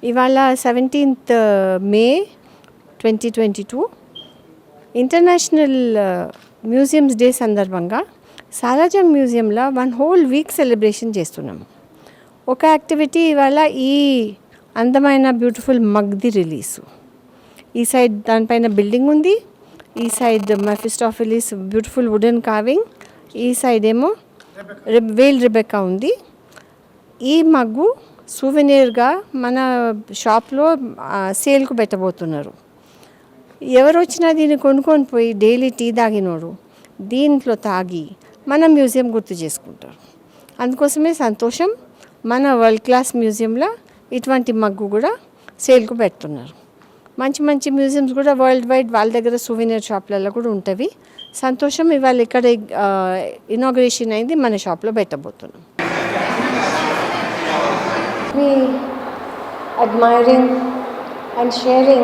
ఇవాళ 17th May 2022 international museums day సందర్భంగా సాలార్ జంగ్ మ్యూజియంలో 1 whole week సెలబ్రేషన్ చేస్తున్నాము. ఒక యాక్టివిటీ ఇవాళ ఈ అందమైన బ్యూటిఫుల్ మగ్ది రిలీజు. ఈ సైడ్ దానిపైన బిల్డింగ్ ఉంది, ఈ side Mephistopheles beautiful wooden carving, ఈ సైడ్ ఏమో వేల్ రిబెకా ఉంది. ఈ మగ్గు సూవెనీర్గా మన షాప్లో సేల్కు పెట్టబోతున్నారు. ఎవరు వచ్చినా దీన్ని కొనుక్కొని పోయి డైలీ టీ తాగినోడు దీంట్లో తాగి మన మ్యూజియం గుర్తు చేసుకుంటారు. అందుకోసమే సంతోషం, మన వరల్డ్ క్లాస్ మ్యూజియంలో ఇటువంటి మగ్గు కూడా సేల్కు పెడుతున్నారు. మంచి మంచి మ్యూజియంస్ కూడా వరల్డ్ వైడ్ వాళ్ళ దగ్గర సూవెనీర్ షాప్లలో కూడా ఉంటుంది. సంతోషం, ఇవాళ ఇక్కడ ఇనాగ్రేషన్ అయింది, మన షాప్లో పెట్టబోతున్నాం. We admiring and sharing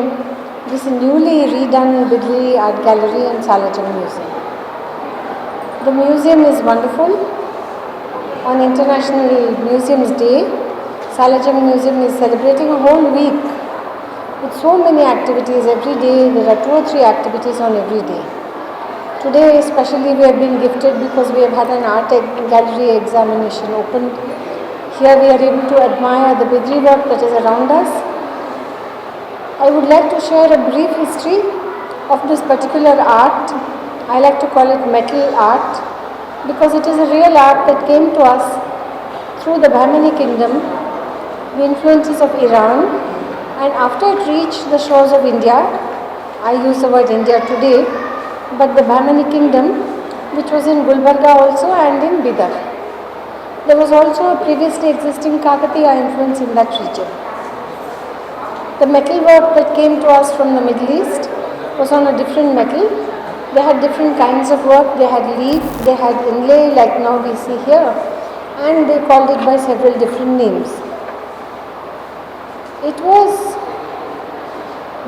this newly redone Bidli Art Gallery and Salar Jung Museum. The museum is wonderful. On International Museums Day, Salar Jung Museum is celebrating a whole week with so many activities every day. There are 2 or 3 activities on every day. Today especially we have been gifted because we have had an art gallery examination opened. Here we are able to admire the Bidri work that is around us. I would like to share a brief history of this particular art. I like to call it metal art because it is a real art that came to us through the Bahmani kingdom, the influences of Iran, and after it reached the shores of India, I use the word India today, but the Bahmani kingdom, which was in Gulbarga also and in Bidar. There was also a previously existing Kakatiya influence in that region. The metal work that came to us from the Middle East was on a different metal. They had different kinds of work. They had leaf, they had inlay like now we see here, and they called it by several different names. It was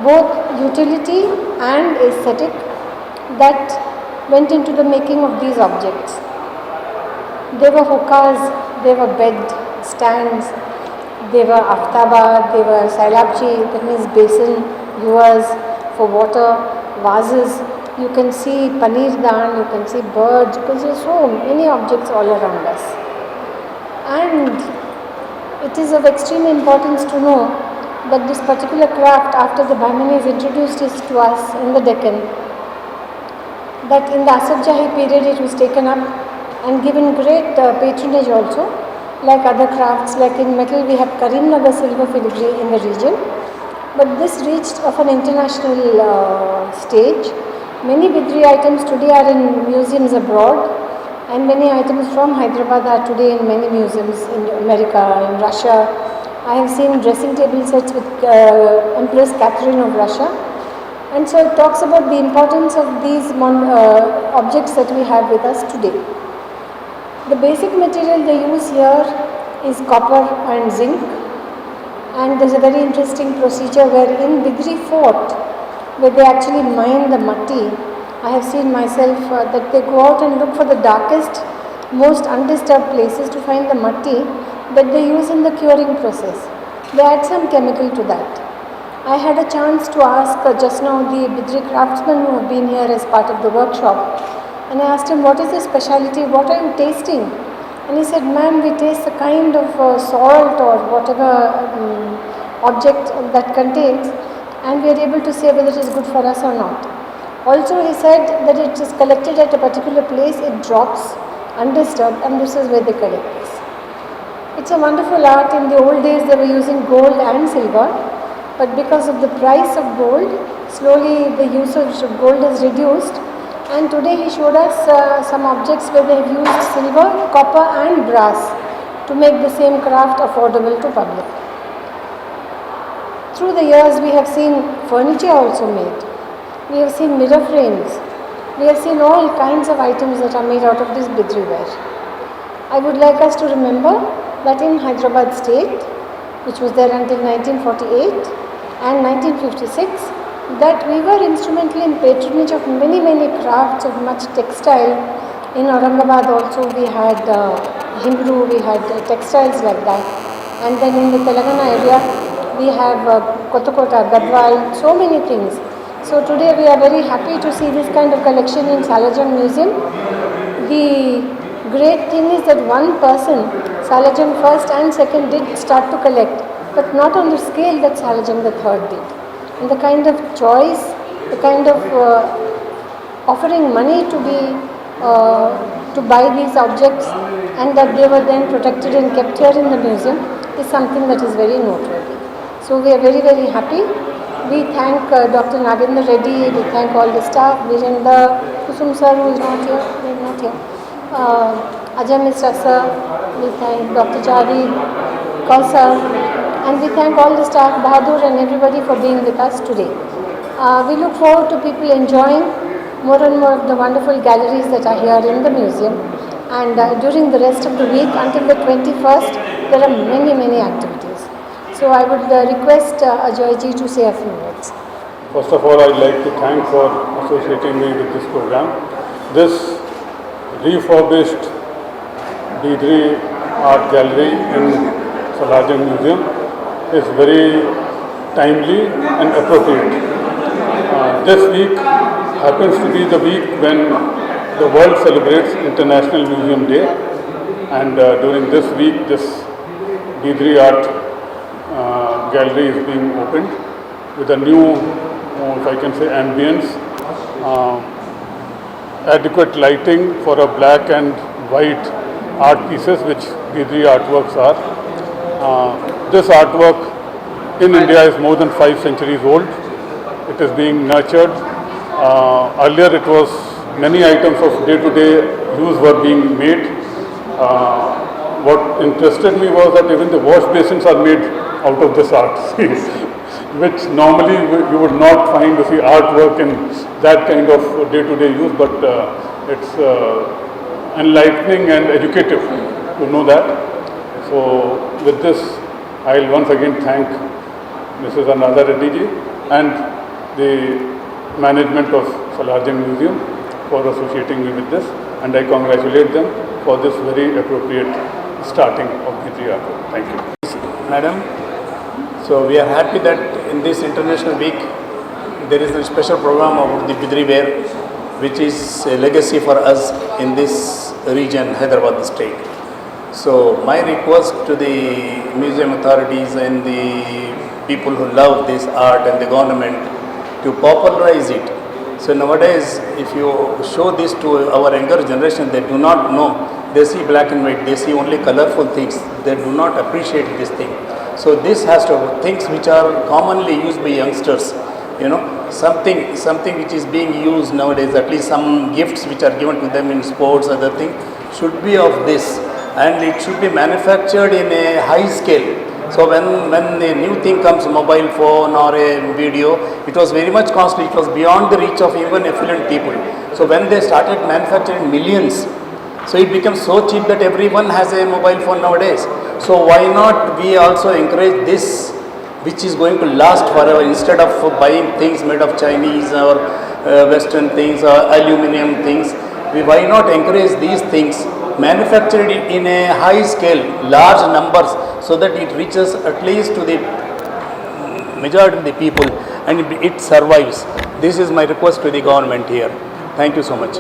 both utility and aesthetic that went into the making of these objects. They were hookahs, they were bed stands, they were aftaba, they were sailabchi, that means basin, ewers for water, vases. You can see paneer daan, you can see birds, you can see so many objects all around us. And it is of extreme importance to know that this particular craft, after the Bahmanis introduced it to us in the Deccan, that in the Asaf Jahi period it was taken up and given great patronage also, like other crafts. Like in metal we have Karimnagar silver filigree in the region, but this reached of an international stage. Many Bidri items today are in museums abroad, and many items from Hyderabad are today in many museums in America, in Russia. I have seen dressing table sets with Empress Catherine of Russia, and so it talks about the importance of these objects that we have with us today. The basic material they use here is copper and zinc, and there is a very interesting procedure where in Bidri fort, where they actually mine the matti, I have seen myself that they go out and look for the darkest, most undisturbed places to find the matti that they use in the curing process. They add some chemical to that. I had a chance to ask just now the Bidri craftsmen who have been here as part of the workshop, and I asked him, what is the speciality, what are you tasting? And he said, ma'am, we taste the kind of salt or whatever object that contains, and we are able to say whether it is good for us or not. Also he said that it is collected at a particular place, it drops undisturbed, and this is where they collect this. It's a wonderful art. In the old days they were using gold and silver, but because of the price of gold, slowly the usage of gold is reduced. And today he showed us some objects where they have used silver, copper and brass to make the same craft affordable to public. Through the years we have seen furniture also made. We have seen mirror frames. We have seen all kinds of items that are made out of this Bidri ware. I would like us to remember that in Hyderabad state, which was there until 1948 and 1956, that we were instrumental in patronage of many crafts of much textile. In Aurangabad also we had Himru, we had textiles like that. And then in the Telangana area we have Kotakota, Gadwal, so many things. So today we are very happy to see this kind of collection in Salar Jung Museum. The great thing is that one person, Salar Jung first and second, did start to collect, but not on the scale that Salar Jung the third did. And the kind of choice, the kind of offering money to buy these objects, and that they were then protected and kept here in the museum is something that is very noteworthy. So we are very, very happy. We thank Dr. Nagendra Reddy, we thank all the staff, Virendra, Kusum sir who is not here, Ajay Mishra sir, we thank Dr. Javed, Kausar, and we thank all the staff, Bahadur and everybody for being with us today. We look forward to people enjoying more and more of the wonderful galleries that are here in the museum, and during the rest of the week until the 21st there are many, many activities. So I would request Ajoy ji to say a few words. First of all, I'd like to thank for associating me with this program. This refurbished D3 Art Gallery in Salar Jung Museum is very timely and appropriate. This week happens to be the week when the world celebrates International Museum Day, and during this week this D3 Art Gallery is being opened with a new, if I can say, ambience, adequate lighting for a black and white art pieces which D3 artworks are. This artwork in India is more than 5 centuries old. It is being nurtured. Earlier it was many items of day-to-day use were being made. What interested me was that even the wash basins are made out of this art, which normally you would not find artwork in that kind of day-to-day use, but it's enlightening and educative to know that. So with this, I'll once again thank Mrs. Anada Reddy ji and the management of Salar Jung Museum for associating me with this, and I congratulate them for this very appropriate starting of the art. Thank you. Madam, so we are happy that in this International Week there is a special program about the Bidri ware, which is a legacy for us in this region, Hyderabad district. So my request to the museum authorities and the people who love this art and the government to popularize it. So nowadays, if you show this to our younger generation, they do not know. They see black and white, they see only colorful things. They do not appreciate this thing. So this has to, things which are commonly used by youngsters, something which is being used nowadays, at least some gifts which are given to them in sports, other thing, should be of this, and it should be manufactured in a high scale. So when a new thing comes, mobile phone or a video, it was very much costly. It was beyond the reach of even affluent people. So when they started manufacturing millions, so it becomes so cheap that everyone has a mobile phone nowadays. So why not we also encourage this, which is going to last forever, instead of buying things made of Chinese or Western things or aluminum things. Why not encourage these things, manufactured in a high scale, large numbers, so that it reaches at least to the majority of the people and it survives. This is my request to the government here. Thank you so much.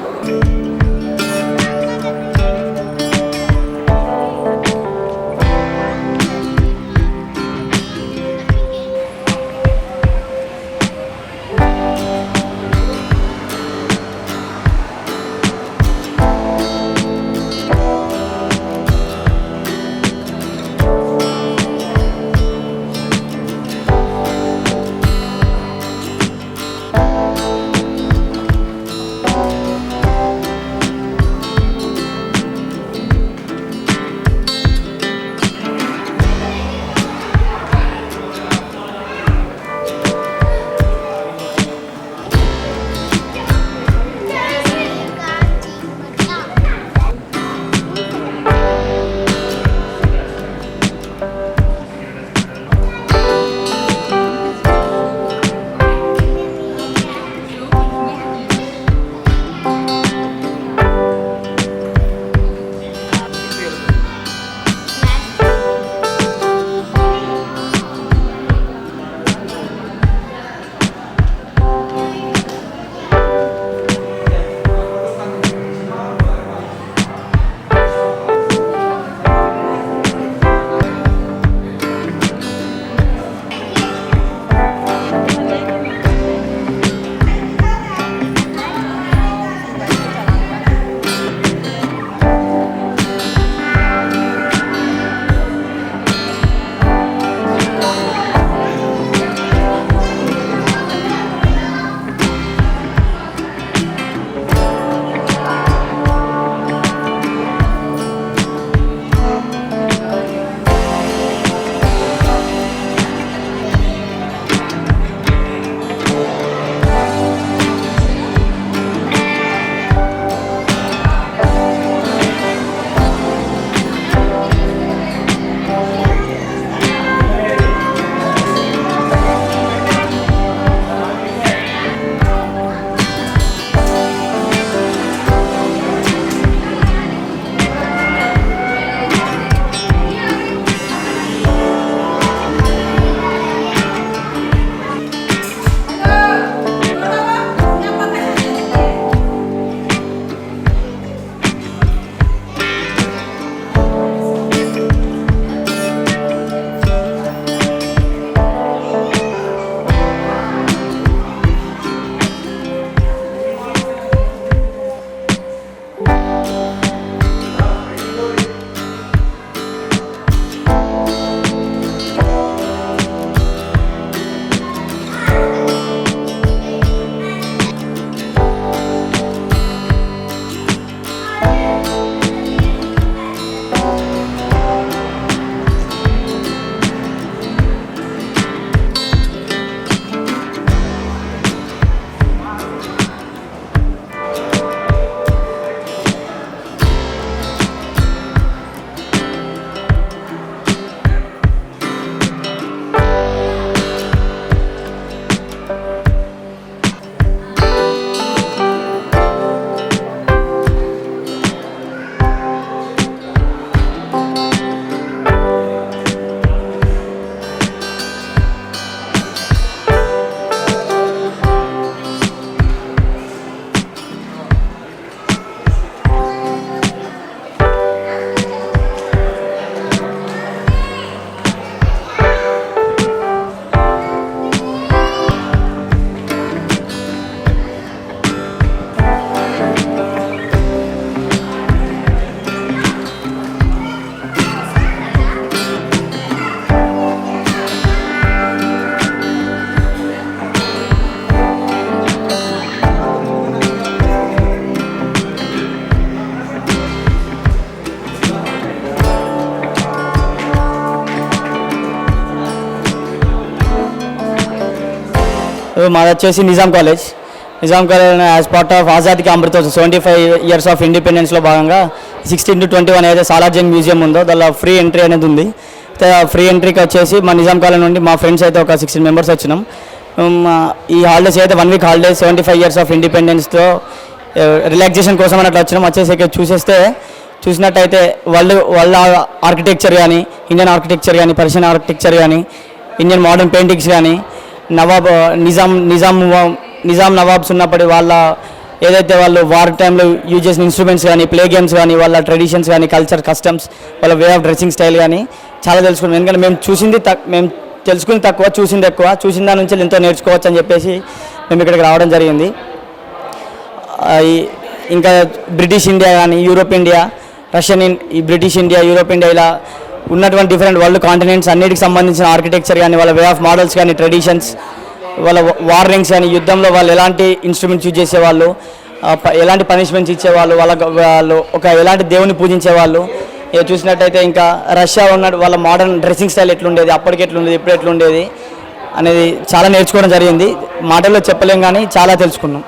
మాది వచ్చేసి Nizam college as part of ఆజాదీకి అమృతోత్సవ్ 75 years of ఇండిపెండెన్స్లో భాగంగా 16 to 21 ఏదైతే Salar Jung museum ఉందో దానిలో free entry అనేది ఉంది. ఫ్రీ ఎంట్రీకి వచ్చేసి మా నిజాం కాలేజ్ నుండి మా ఫ్రెండ్స్ అయితే ఒక 16 members వచ్చినాం. ఈ హాలిడేస్ అయితే 1 week హాలిడేస్ 75 years ఆఫ్ ఇండిపెండెన్స్తో రిలాక్సేషన్ కోసం అట్లా వచ్చినాం. వచ్చేసి ఇక్కడ చూసినట్టయితే వాళ్ళ ఆర్కిటెక్చర్ కానీ, ఇండియన్ ఆర్కిటెక్చర్ కానీ, పర్షియన్ ఆర్కిటెక్చర్ కానీ, ఇండియన్ మోడర్న్ పెయింటింగ్స్ కానీ, నిజాం నవాబ్స్ ఉన్నప్పటి వాళ్ళ ఏదైతే వాళ్ళు వార్ టైంలో యూజ్ చేసిన ఇన్స్ట్రుమెంట్స్ కానీ, ప్లే గేమ్స్ కానీ, వాళ్ళ ట్రెడిషన్స్ కానీ, కల్చర్ కస్టమ్స్, వాళ్ళ వే ఆఫ్ డ్రెస్సింగ్ స్టైల్ కానీ చాలా తెలుసుకున్నాం. ఎందుకంటే మేము తెలుసుకుని తక్కువ, చూసింది ఎక్కువ. చూసిన దాని నుంచి ఎంతో నేర్చుకోవచ్చు అని చెప్పేసి మేము ఇక్కడికి రావడం జరిగింది. ఇంకా బ్రిటిష్ ఇండియా కానీ, Europe India, British India, Europe India ఇలా ఉన్నటువంటి డిఫరెంట్ వరల్డ్ కాంటినెంట్స్ అన్నిటికి సంబంధించిన ఆర్కిటెక్చర్ కానీ, వాళ్ళ వే ఆఫ్ మోడల్స్ కానీ, ట్రెడిషన్స్, వాళ్ళ వార్ రింగ్స్ కానీ, యుద్ధంలో వాళ్ళు ఎలాంటి ఇన్స్ట్రుమెంట్స్ యూజ్ చేసేవాళ్ళు, ఎలాంటి పనిష్మెంట్స్ ఇచ్చేవాళ్ళు, వాళ్ళు ఎలాంటి దేవుని పూజించేవాళ్ళు. చూసినట్టయితే ఇంకా రష్యా ఉన్న వాళ్ళ మోడర్న్ డ్రెస్సింగ్ స్టైల్ ఎట్లుండేది, అప్పటికి ఎట్లుండేది, ఇప్పుడు ఎట్లుండేది అనేది చాలా నేర్చుకోవడం జరిగింది. మాటల్లో చెప్పలేం కానీ చాలా తెలుసుకున్నాం.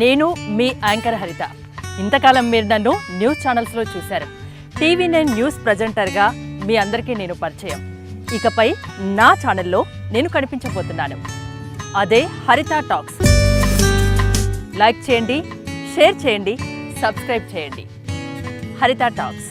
నేను మీ యాంకర్ హరిత. ఇంతకాలం మీరు నన్ను న్యూస్ ఛానల్స్లో చూశారు. TV9 న్యూస్ ప్రజెంటర్గా మీ అందరికీ నేను పరిచయం. ఇకపై నా ఛానల్లో నేను కనిపించబోతున్నాను. అదే హరిత టాక్స్. లైక్ చేయండి, షేర్ చేయండి, సబ్స్క్రైబ్ చేయండి. హరిత టాక్స్.